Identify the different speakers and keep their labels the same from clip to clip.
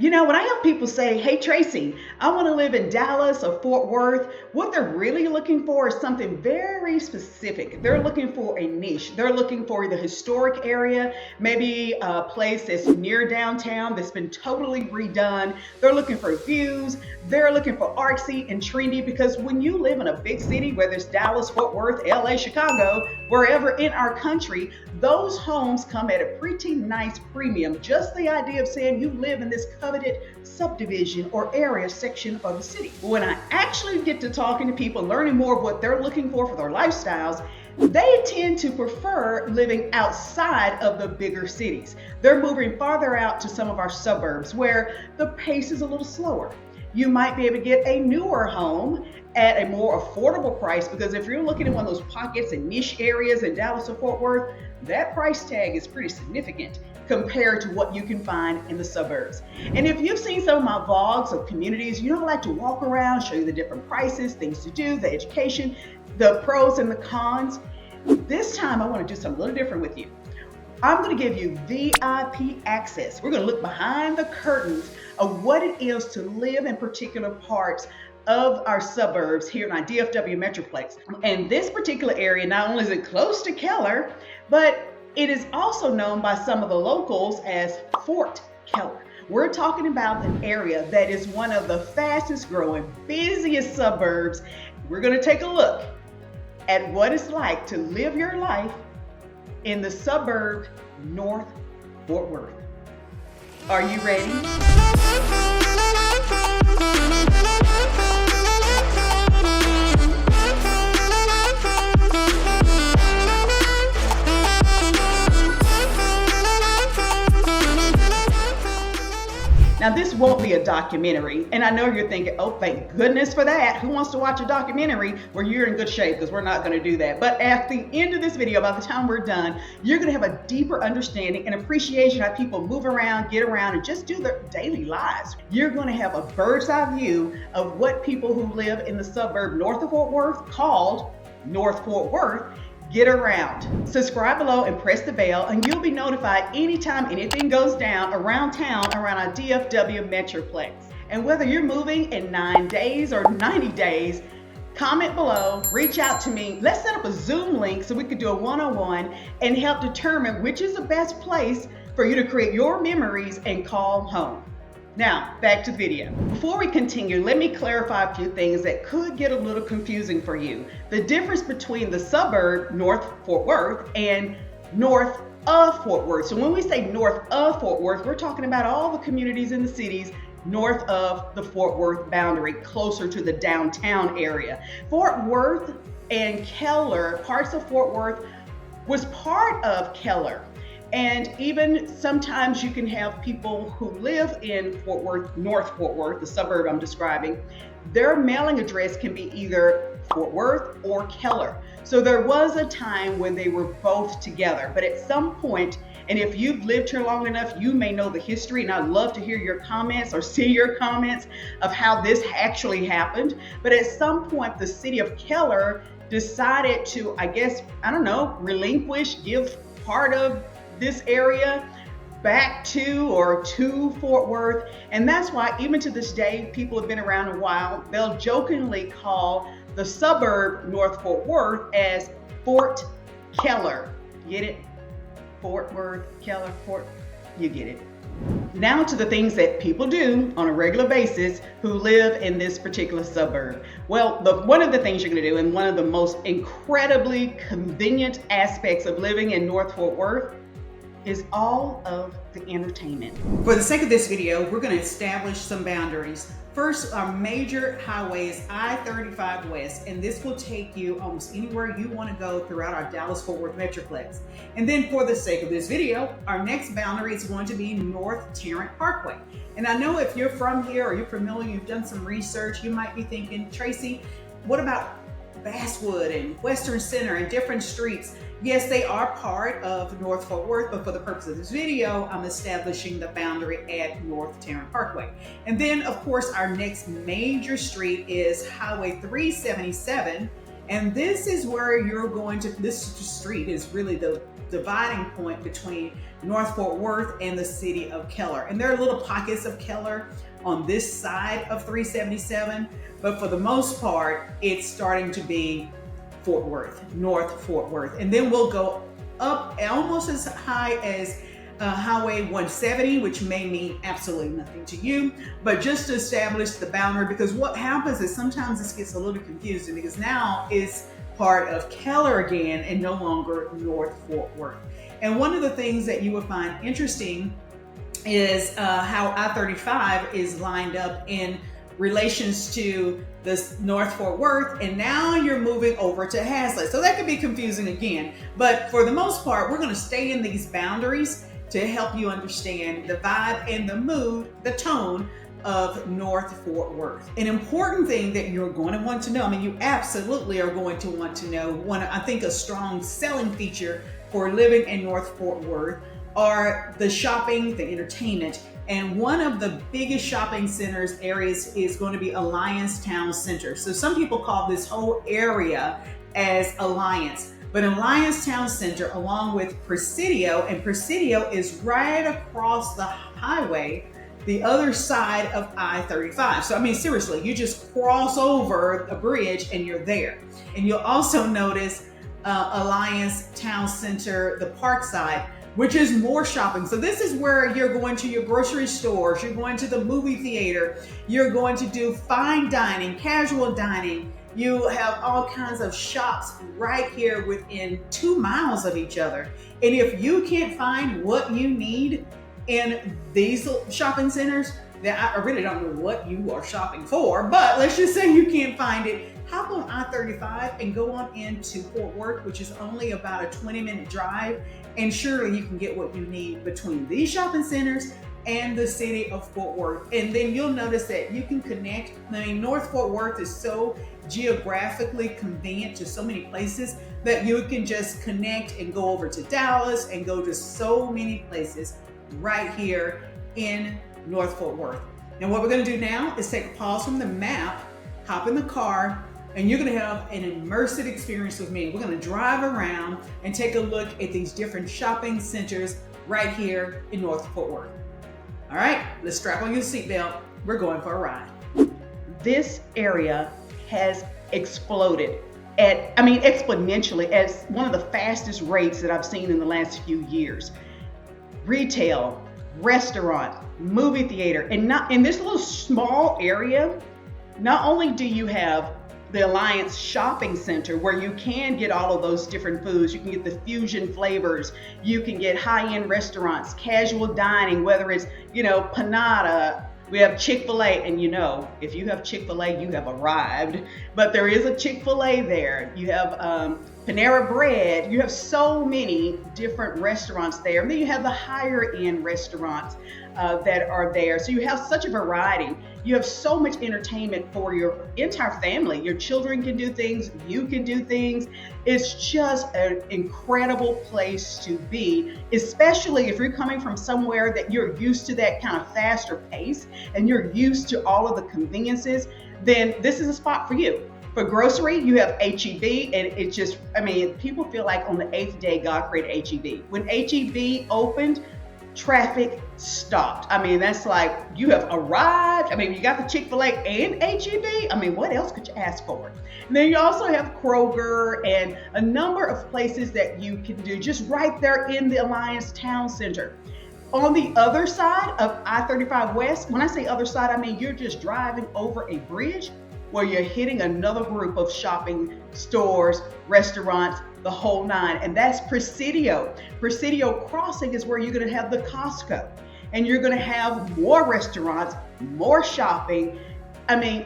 Speaker 1: When I have people say, hey, Tracy, I want to live in Dallas or Fort Worth, what they're really looking for is something very specific. They're looking for a niche. They're looking for the historic area, maybe a place that's near downtown that's been totally redone. They're looking for views. They're looking for artsy and trendy, because when you live in a big city, whether it's Dallas, Fort Worth, LA, Chicago, wherever in our country, those homes come at a pretty nice premium. Just the idea of saying you live in this coveted subdivision or area section of the city. When I actually get to talking to people, learning more of what they're looking for their lifestyles, they tend to prefer living outside of the bigger cities. They're moving farther out to some of our suburbs where the pace is a little slower. You might be able to get a newer home at a more affordable price, because if you're looking at one of those pockets and niche areas in Dallas or Fort Worth, that price tag is pretty significant compared to what you can find in the suburbs. And if you've seen some of my vlogs of communities, I like to walk around, show you the different prices, things to do, the education, the pros and the cons. This time I want to do something a little different with you. I'm going to give you VIP access. We're going to look behind the curtains of what it is to live in particular parts of our suburbs here in our DFW Metroplex. And this particular area, not only is it close to Keller, but it is also known by some of the locals as Fort Keller. We're talking about an area that is one of the fastest growing, busiest suburbs. We're going to take a look at what it's like to live your life in the suburb North Fort Worth. Are you ready? Now, this won't be a documentary, and I know you're thinking, oh, thank goodness for that. Who wants to watch a documentary where you're in good shape? Because we're not going to do that. But at the end of this video, by the time we're done, you're going to have a deeper understanding and appreciation how people move around, get around, and just do their daily lives. You're going to have a bird's eye view of what people who live in the suburb north of Fort Worth, called North Fort Worth, get around. Subscribe below and press the bell, and you'll be notified anytime anything goes down around town, around our DFW Metroplex. And whether you're moving in 9 days or 90 days, comment below, reach out to me. Let's set up a Zoom link so we could do a one-on-one and help determine which is the best place for you to create your memories and call home. Now, back to the video. Before we continue, let me clarify a few things that could get a little confusing for you. The difference between the suburb, North Fort Worth, and north of Fort Worth. So when we say north of Fort Worth, we're talking about all the communities in the cities north of the Fort Worth boundary, closer to the downtown area. Fort Worth and Keller, parts of Fort Worth was part of Keller. And even sometimes you can have people who live in Fort Worth, North Fort Worth, the suburb I'm describing, their mailing address can be either Fort Worth or Keller. So there was a time when they were both together, but at some point, and if you've lived here long enough, you may know the history, and I'd love to hear your comments or see your comments of how this actually happened. But at some point, the city of Keller decided to, relinquish, give part of this area back to Fort Worth. And that's why even to this day, people have been around a while, they'll jokingly call the suburb North Fort Worth as Fort Keller. Get it? Fort Worth, Keller, Fort, you get it. Now to the things that people do on a regular basis who live in this particular suburb. Well, one of the things you're going to do, and one of the most incredibly convenient aspects of living in North Fort Worth, is all of the entertainment. For the sake of this video, we're going to establish some boundaries. First, our major highway is I-35 West, and this will take you almost anywhere you want to go throughout our Dallas-Fort Worth Metroplex. And then for the sake of this video, our next boundary is going to be North Tarrant Parkway. And I know if you're from here or you're familiar, you've done some research, you might be thinking, Tracy, what about Basswood and Western Center and different streets? Yes, they are part of North Fort Worth, but for the purpose of this video, I'm establishing the boundary at North Tarrant Parkway. And then, of course, our next major street is Highway 377, And this is where you're going to, this street is really the dividing point between North Fort Worth and the city of Keller. And there are little pockets of Keller on this side of 377, but for the most part, it's starting to be Fort Worth, North Fort Worth. And then we'll go up almost as high as Highway 170, which may mean absolutely nothing to you, but just to establish the boundary, because what happens is sometimes this gets a little confusing because now it's part of Keller again and no longer North Fort Worth. And one of the things that you will find interesting is how I-35 is lined up in relations to this North Fort Worth, and now you're moving over to Hazlet. So that could be confusing again, but for the most part, we're going to stay in these boundaries to help you understand the vibe and the mood, the tone of North Fort Worth. An important thing that you're going to want to know, I mean, you absolutely are going to want to know, I think a strong selling feature for living in North Fort Worth are the shopping, the entertainment, and one of the biggest shopping centers areas is going to be Alliance Town Center. So some people call this whole area as Alliance, but Alliance Town Center along with Presidio, and Presidio is right across the highway, the other side of I-35. So I mean, seriously, you just cross over a bridge and you're there. And you'll also notice Alliance Town Center, the park side, which is more shopping. So this is where you're going to your grocery stores, you're going to the movie theater, you're going to do fine dining, casual dining. You have all kinds of shops right here within 2 miles of each other. And if you can't find what you need in these shopping centers, then I really don't know what you are shopping for, but let's just say you can't find it. Hop on I-35 and go on into Fort Worth, which is only about a 20-minute drive, and surely you can get what you need between these shopping centers and the city of Fort Worth. And then you'll notice that you can connect. I mean, North Fort Worth is so geographically convenient to so many places that you can just connect and go over to Dallas and go to so many places right here in North Fort Worth. And what we're going to do now is take a pause from the map, hop in the car, and you're going to have an immersive experience with me. We're going to drive around and take a look at these different shopping centers right here in North Fort Worth. All right, let's strap on your seatbelt. We're going for a ride. This area has exploded exponentially as one of the fastest rates that I've seen in the last few years. Retail, restaurant, movie theater, and not in this little small area, not only do you have the Alliance Shopping Center where you can get all of those different foods, you can get the fusion flavors, you can get high-end restaurants, casual dining, whether it's, Panada, we have Chick-fil-A, and if you have Chick-fil-A, you have arrived, but there is a Chick-fil-A there. You have Panera Bread, you have so many different restaurants there. And then you have the higher end restaurants that are there. So you have such a variety. You have so much entertainment for your entire family. Your children can do things, you can do things. It's just an incredible place to be, especially if you're coming from somewhere that you're used to that kind of faster pace and you're used to all of the conveniences, then this is a spot for you. For grocery, you have H-E-B, and it just, people feel like on the 8th day, God created H-E-B. When H-E-B opened, traffic stopped. That's like, you have arrived. You got the Chick-fil-A and H-E-B. What else could you ask for? And then you also have Kroger and a number of places that you can do just right there in the Alliance Town Center. On the other side of I-35 West, when I say other side, you're just driving over a bridge where you're hitting another group of shopping stores, restaurants, the whole nine, and that's Presidio. Presidio Crossing is where you're going to have the Costco, and you're going to have more restaurants, more shopping. I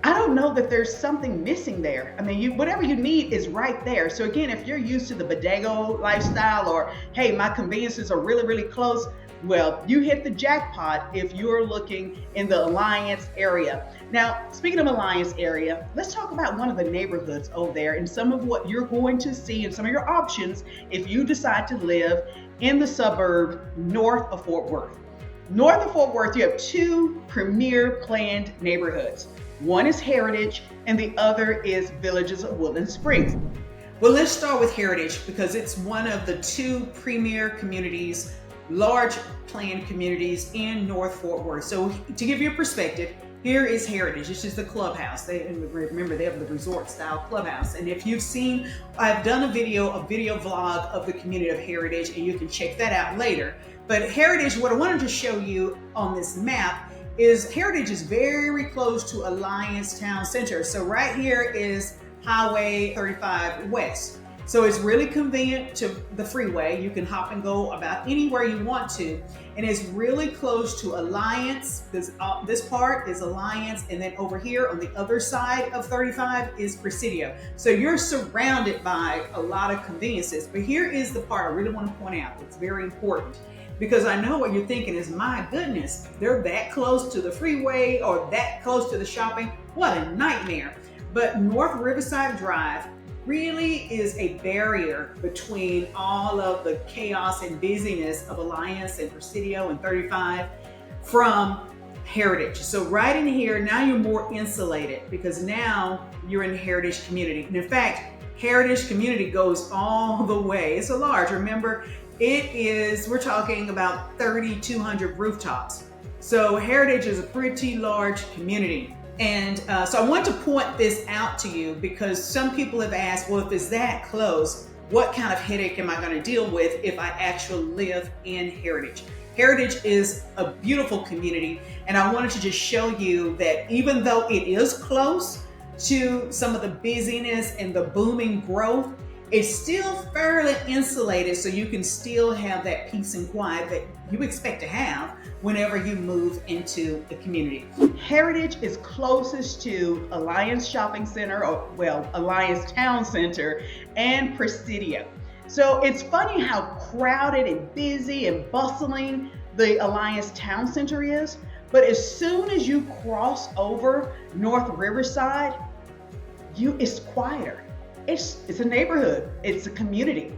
Speaker 1: don't know that there's something missing there. Whatever you need is right there. So again, if you're used to the bodego lifestyle, or hey, my conveniences are really, really close, well, you hit the jackpot if you're looking in the Alliance area. Now, speaking of Alliance area, let's talk about one of the neighborhoods over there and some of what you're going to see and some of your options if you decide to live in the suburb north of Fort Worth. North of Fort Worth, you have two premier planned neighborhoods. One is Heritage and the other is Villages of Woodland Springs.
Speaker 2: Well, let's start with Heritage because it's one of the two premier communities, large planned communities in North Fort Worth. So to give you a perspective, here is Heritage. This is the clubhouse. Remember, they have the resort style clubhouse. And if you've seen, I've done a video vlog of the community of Heritage, and you can check that out later. But Heritage, what I wanted to show you on this map is Heritage is very close to Alliance Town Center. So right here is Highway 35 West. So it's really convenient to the freeway. You can hop and go about anywhere you want to. And it's really close to Alliance. This part is Alliance. And then over here on the other side of 35 is Presidio. So you're surrounded by a lot of conveniences. But here is the part I really want to point out. It's very important. Because I know what you're thinking is, my goodness, they're that close to the freeway or that close to the shopping. What a nightmare. But North Riverside Drive really is a barrier between all of the chaos and busyness of Alliance and Presidio and 35 from Heritage. So right in here, now you're more insulated because now you're in Heritage community. And in fact, Heritage community goes all the way. It's a large, remember, we're talking about 3,200 rooftops. So Heritage is a pretty large community. And so I want to point this out to you because some people have asked, well, if it's that close, what kind of headache am I going to deal with if I actually live in Heritage? Heritage is a beautiful community, and I wanted to just show you that even though it is close to some of the busyness and the booming growth, it's still fairly insulated, so you can still have that peace and quiet that you expect to have whenever you move into the community.
Speaker 1: Heritage is closest to Alliance Shopping Center, or well, Alliance Town Center, and Presidio. So it's funny how crowded and busy and bustling the Alliance Town Center is, but as soon as you cross over North Riverside, it's quieter. It's a neighborhood, it's a community.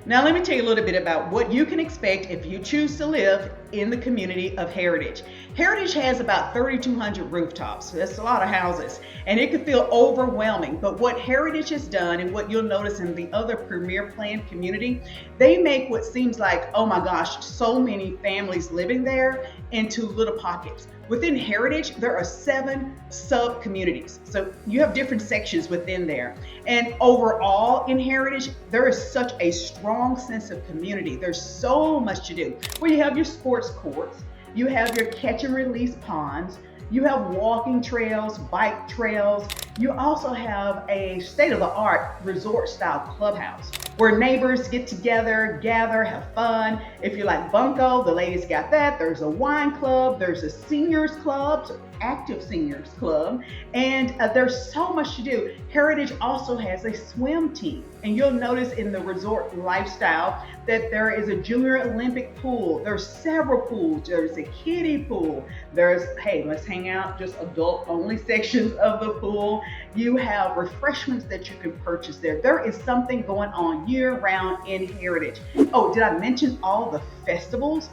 Speaker 1: Now let me tell you a little bit about what you can expect if you choose to live in the community of Heritage. Heritage has about 3,200 rooftops. That's a lot of houses, and it can feel overwhelming. But what Heritage has done, and what you'll notice in the other premier planned community, they make what seems like, oh my gosh, so many families living there into little pockets. Within Heritage, there are 7 sub-communities. So you have different sections within there. And overall in Heritage, there is such a strong sense of community. There's so much to do. Well, you have your sports courts, you have your catch and release ponds, you have walking trails, bike trails. You also have a state-of-the-art resort-style clubhouse where neighbors get together, gather, have fun. If you like bunco, the ladies got that. There's a wine club, there's a seniors club, active seniors club, and there's so much to do. Heritage also has a swim team, and you'll notice in the resort lifestyle that there is a junior Olympic pool. There's several pools. There's a kiddie pool. There's, hey, let's hang out, just adult only sections of the pool. You have refreshments that you can purchase there. There is something going on year round in Heritage. Oh, did I mention all the festivals,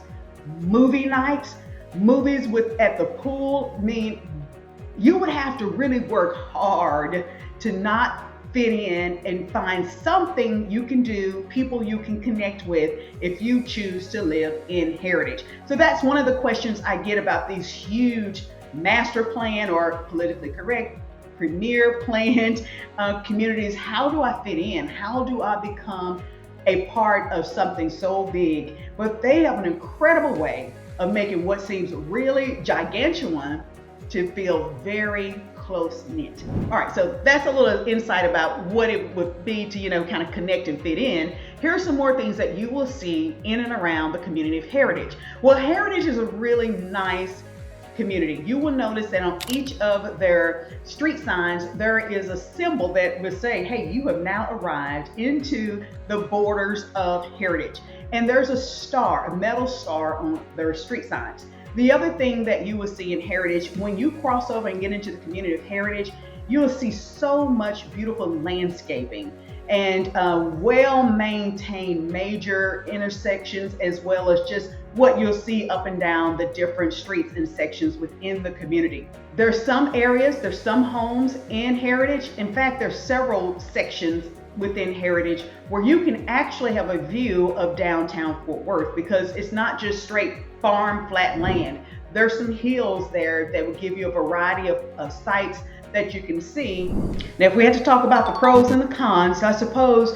Speaker 1: movie nights, movies at the pool? I mean, you would have to really work hard to not fit in and find something you can do, people you can connect with if you choose to live in Heritage. So that's one of the questions I get about these huge master plan or politically correct premier planned communities. How do I fit in? How do I become a part of something so big? But they have an incredible way of making what seems really gigantuan to feel very close knit. All right, so that's a little insight about what it would be to, kind of connect and fit in. Here are some more things that you will see in and around the community of Heritage. Well, Heritage is a really nice community. You will notice that on each of their street signs, there is a symbol that will say, hey, you have now arrived into the borders of Heritage. And there's a star, a metal star on their street signs. The other thing that you will see in Heritage, when you cross over and get into the community of Heritage, you will see so much beautiful landscaping and well-maintained major intersections, as well as just what you'll see up and down the different streets and sections within the community. There's some areas, there's some homes in Heritage. In fact, there's several sections within Heritage where you can actually have a view of downtown Fort Worth, because it's not just straight farm flat land. There's some hills there that will give you a variety of sights that you can see. Now, if we had to talk about the pros and the cons, I suppose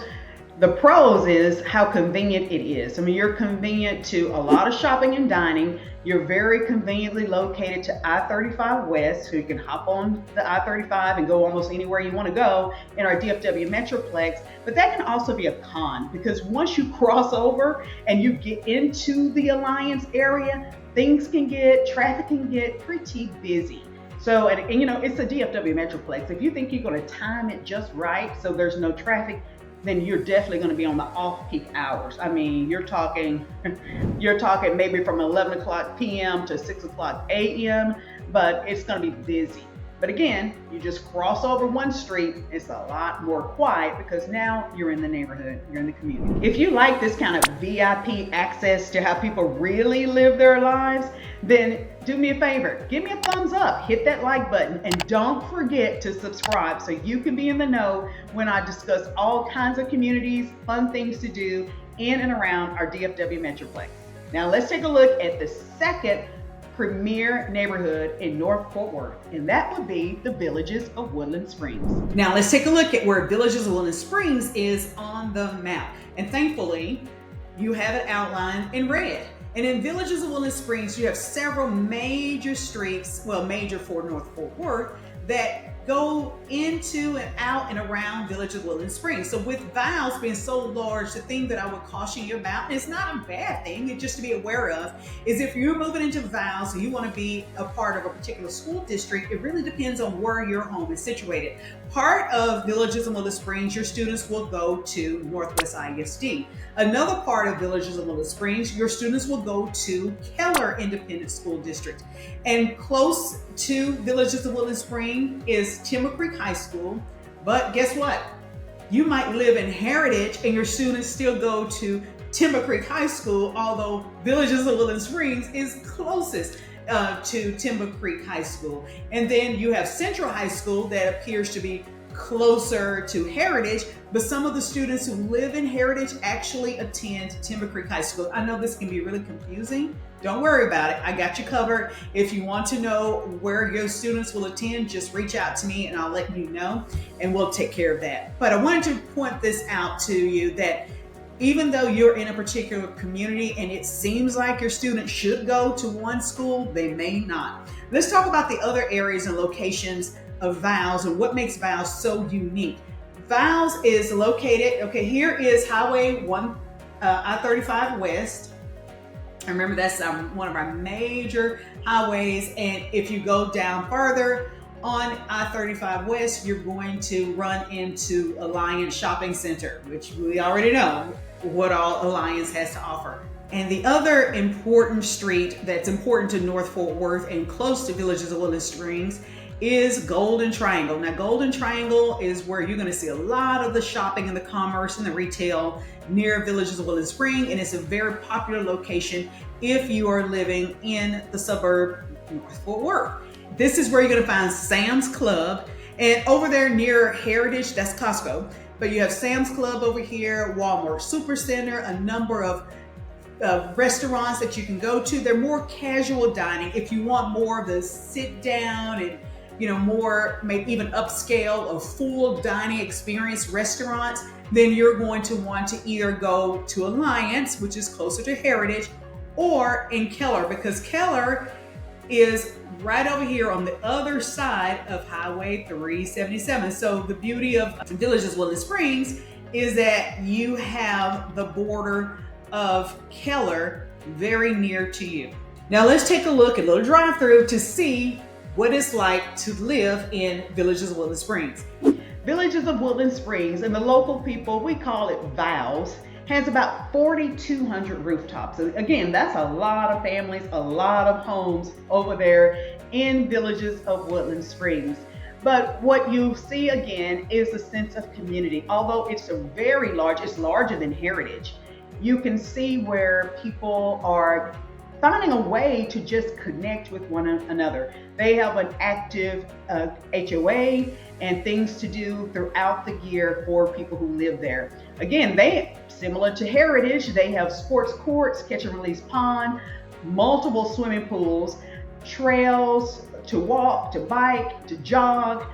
Speaker 1: the pros is how convenient it is. I mean, you're convenient to a lot of shopping and dining. You're very conveniently located to I-35 West, so you can hop on the I-35 and go almost anywhere you want to go in our DFW Metroplex. But that can also be a con, because once you cross over and you get into the Alliance area, traffic can get pretty busy. So, and you know, it's a DFW Metroplex. If you think you're going to time it just right so there's no traffic, then you're definitely going to be on the off-peak hours. I mean, you're talking maybe from 11 o'clock p.m. to 6 o'clock a.m., but it's going to be busy. But again, you just cross over one street, it's a lot more quiet, because now you're in the neighborhood, you're in the community. If you like this kind of VIP access to how people really live their lives, then do me a favor, give me a thumbs up, hit that like button, and don't forget to subscribe so you can be in the know when I discuss all kinds of communities, fun things to do in and around our DFW Metroplex. Now let's take a look at the second premier neighborhood in North Fort Worth, and that would be the Villages of Woodland Springs.
Speaker 2: Now let's take a look at where Villages of Woodland Springs is on the map. And thankfully, you have it outlined in red. And in Villages of Woodland Springs, you have several major streets, well, major for North Fort Worth, that go into and out and around Village of Woodland Springs. So with Viles being so large, the thing that I would caution you about, and it's not a bad thing, it's just to be aware of, is if you're moving into Viles and you want to be a part of a particular school district, it really depends on where your home is situated. Part of Villages of Woodland Springs, your students will go to Northwest ISD. Another part of Villages of Woodland Springs, your students will go to Keller Independent School District. And close to Villages of Woodland Springs is Timber Creek High School. But guess what? You might live in Heritage and your students still go to Timber Creek High School, although Villages of Woodland Springs is closest to Timber Creek High School. And then you have Central High School that appears to be closer to Heritage, but some of the students who live in Heritage actually attend Timber Creek High School. I know this can be really confusing. Don't worry about it. I got you covered. If you want to know where your students will attend, just reach out to me and I'll let you know, and we'll take care of that. But I wanted to point this out to you that even though you're in a particular community and it seems like your students should go to one school, they may not. Let's talk about the other areas and locations of Viles and what makes Viles so unique. Viles is located, okay, here is Highway 1, I-35 West. And remember, that's one of our major highways. And if you go down further on I-35 West, you're going to run into Alliance Shopping Center, which we already know what all Alliance has to offer. And the other important street that's important to North Fort Worth and close to Villages of Woodland Springs is Golden Triangle. Now, Golden Triangle is where you're going to see a lot of the shopping and the commerce and the retail near Villages of Woodland Springs, and it's a very popular location if you are living in the suburb North Fort Worth. This is where you're going to find Sam's Club, and over there near Heritage, that's Costco, but you have Sam's Club over here, Walmart Supercenter, a number of restaurants that you can go to. They're more casual dining. If you want more of the sit down and more, maybe even upscale or full dining experience restaurants, then you're going to want to either go to Alliance, which is closer to Heritage, or in Keller, because Keller is right over here on the other side of Highway 377. So the beauty of Villages of Woodland Springs is that you have the border of Keller very near to you. Now let's take a look at a little drive through to see what it's like to live in Villages of Woodland Springs.
Speaker 1: Villages of Woodland Springs, and the local people, we call it Viles, has about 4,200 rooftops. And again, that's a lot of families, a lot of homes over there in Villages of Woodland Springs. But what you see again is a sense of community. Although it's very large, it's larger than Heritage. You can see where people are finding a way to just connect with one another. They have an active HOA and things to do throughout the year for people who live there. Again, they, similar to Heritage, they have sports courts, catch and release pond, multiple swimming pools, trails to walk, to bike, to jog.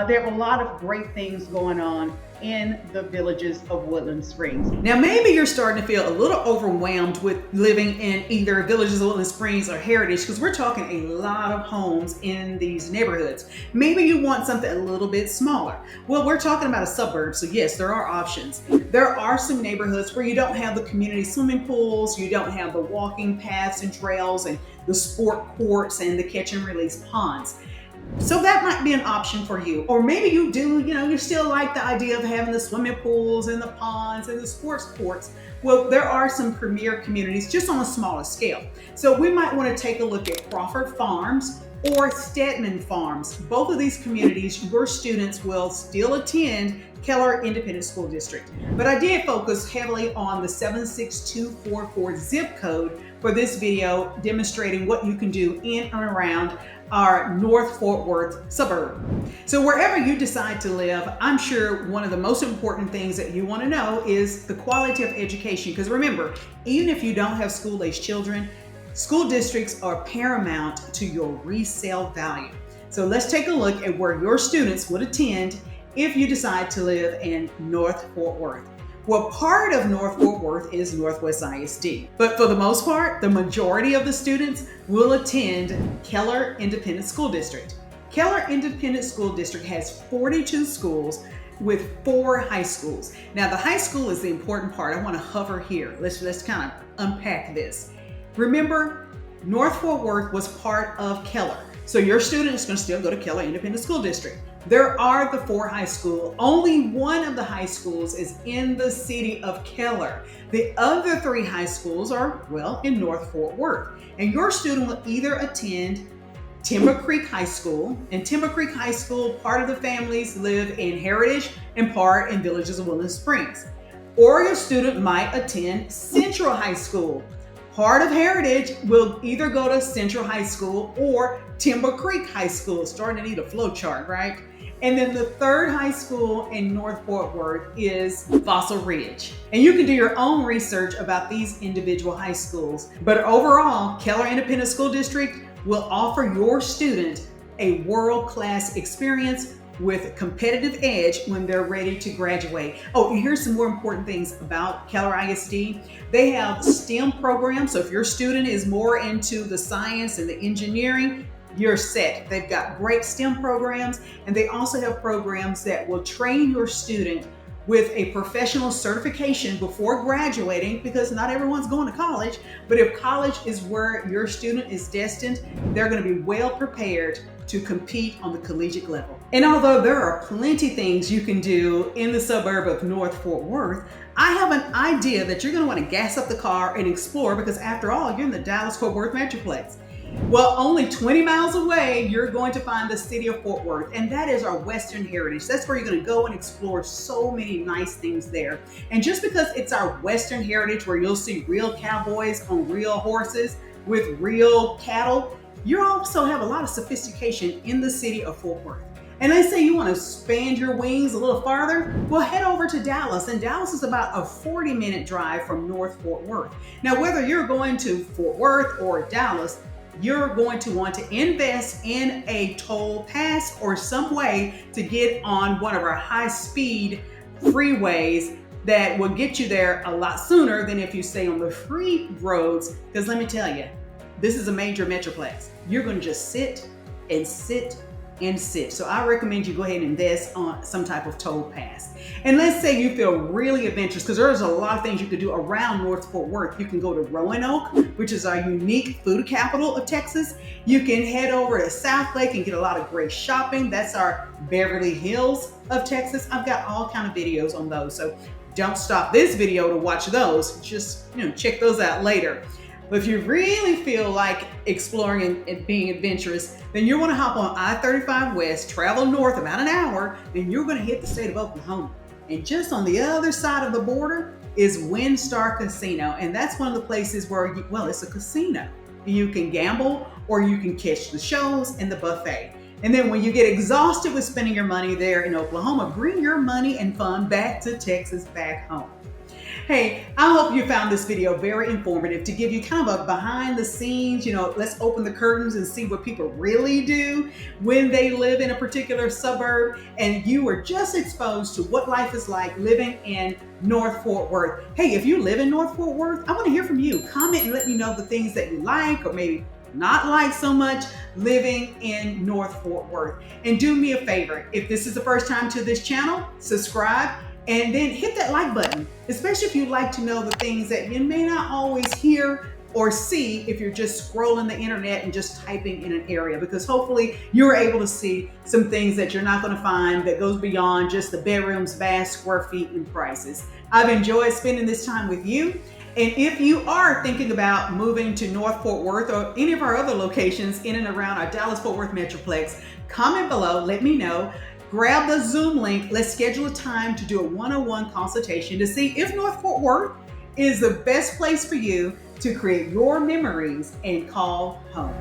Speaker 1: There are a lot of great things going on in the Villages of Woodland Springs.
Speaker 2: Now, maybe you're starting to feel a little overwhelmed with living in either Villages of Woodland Springs or Heritage, because we're talking a lot of homes in these neighborhoods. Maybe you want something a little bit smaller. Well, we're talking about a suburb, so yes, there are options. There are some neighborhoods where you don't have the community swimming pools, you don't have the walking paths and trails and the sport courts and the catch and release ponds. So that might be an option for you. Or maybe you do, you still like the idea of having the swimming pools and the ponds and the sports courts. Well, there are some premier communities just on a smaller scale. So we might want to take a look at Crawford Farms or Stedman Farms. Both of these communities, your students will still attend Keller Independent School District. But I did focus heavily on the 76244 zip code for this video, demonstrating what you can do in and around our North Fort Worth suburb. So wherever you decide to live, I'm sure one of the most important things that you want to know is the quality of education. Because remember, even if you don't have school-aged children, school districts are paramount to your resale value. So let's take a look at where your students would attend if you decide to live in North Fort Worth. Well, part of North Fort Worth is Northwest ISD, but for the most part, the majority of the students will attend Keller Independent School District. Keller Independent School District has 42 schools with 4 high schools. Now, the high school is the important part. I want to hover here. Let's kind of unpack this. Remember, North Fort Worth was part of Keller, so your student is going to still go to Keller Independent School District. There are the 4 high schools. Only one of the high schools is in the city of Keller. The other 3 high schools are, well, in North Fort Worth. And your student will either attend Timber Creek High School. And Timber Creek High School, part of the families live in Heritage and part in Villages of Woodland Springs. Or your student might attend Central High School. Part of Heritage will either go to Central High School or Timber Creek High School. Starting to need a flow chart, right? And then the 3rd high school in North Fort Worth is Fossil Ridge. And you can do your own research about these individual high schools. But overall, Keller Independent School District will offer your student a world-class experience with a competitive edge when they're ready to graduate. Oh, and here's some more important things about Keller ISD. They have STEM programs. So if your student is more into the science and the engineering, you're set. They've got great STEM programs, and they also have programs that will train your student with a professional certification before graduating, because not everyone's going to college. But if college is where your student is destined, they're going to be well prepared to compete on the collegiate level. And although there are plenty things you can do in the suburb of North Fort Worth, I have an idea that you're going to want to gas up the car and explore, because after all, you're in the Dallas-Fort Worth Metroplex. Well, only 20 miles away, you're going to find the city of Fort Worth, and that is our Western Heritage. That's where you're going to go and explore so many nice things there. And just because it's our Western Heritage, where you'll see real cowboys on real horses with real cattle, you also have a lot of sophistication in the city of Fort Worth. And let's say you want to expand your wings a little farther, well, head over to Dallas. And Dallas is about a 40-minute drive from North Fort Worth. Now, whether you're going to Fort Worth or Dallas, you're going to want to invest in a toll pass or some way to get on one of our high-speed freeways that will get you there a lot sooner than if you stay on the free roads. Because let me tell you, this is a major metroplex. You're going to just sit and sit and sit. So I recommend you go ahead and invest on some type of toll pass. And let's say you feel really adventurous, because there's a lot of things you could do around North Fort Worth. You can go to Roanoke, which is our unique food capital of Texas. You can head over to South Lake and get a lot of great shopping. That's our Beverly Hills of Texas. I've got all kind of videos on those. So don't stop this video to watch those. Just, check those out later. But if you really feel like exploring and being adventurous, then you're going to hop on I-35 West, travel north about an hour, then you're going to hit the state of Oklahoma. And just on the other side of the border is WinStar Casino. And that's one of the places where, it's a casino. You can gamble, or you can catch the shows and the buffet. And then when you get exhausted with spending your money there in Oklahoma, bring your money and fun back to Texas, back home. Hey, I hope you found this video very informative to give you kind of a behind the scenes, let's open the curtains and see what people really do when they live in a particular suburb, and you were just exposed to what life is like living in North Fort Worth. Hey, if you live in North Fort Worth, I want to hear from you. Comment and let me know the things that you like or maybe not like so much living in North Fort Worth. And do me a favor, if this is the first time to this channel, subscribe and then hit that like button, especially if you like to know the things that you may not always hear or see if you're just scrolling the internet and just typing in an area, because hopefully you're able to see some things that you're not going to find that goes beyond just the bedroom's vast square feet and prices. I've enjoyed spending this time with you. And if you are thinking about moving to North Fort Worth or any of our other locations in and around our Dallas-Fort Worth Metroplex, comment below, let me know. Grab the Zoom link. Let's schedule a time to do a one-on-one consultation to see if North Fort Worth is the best place for you to create your memories and call home.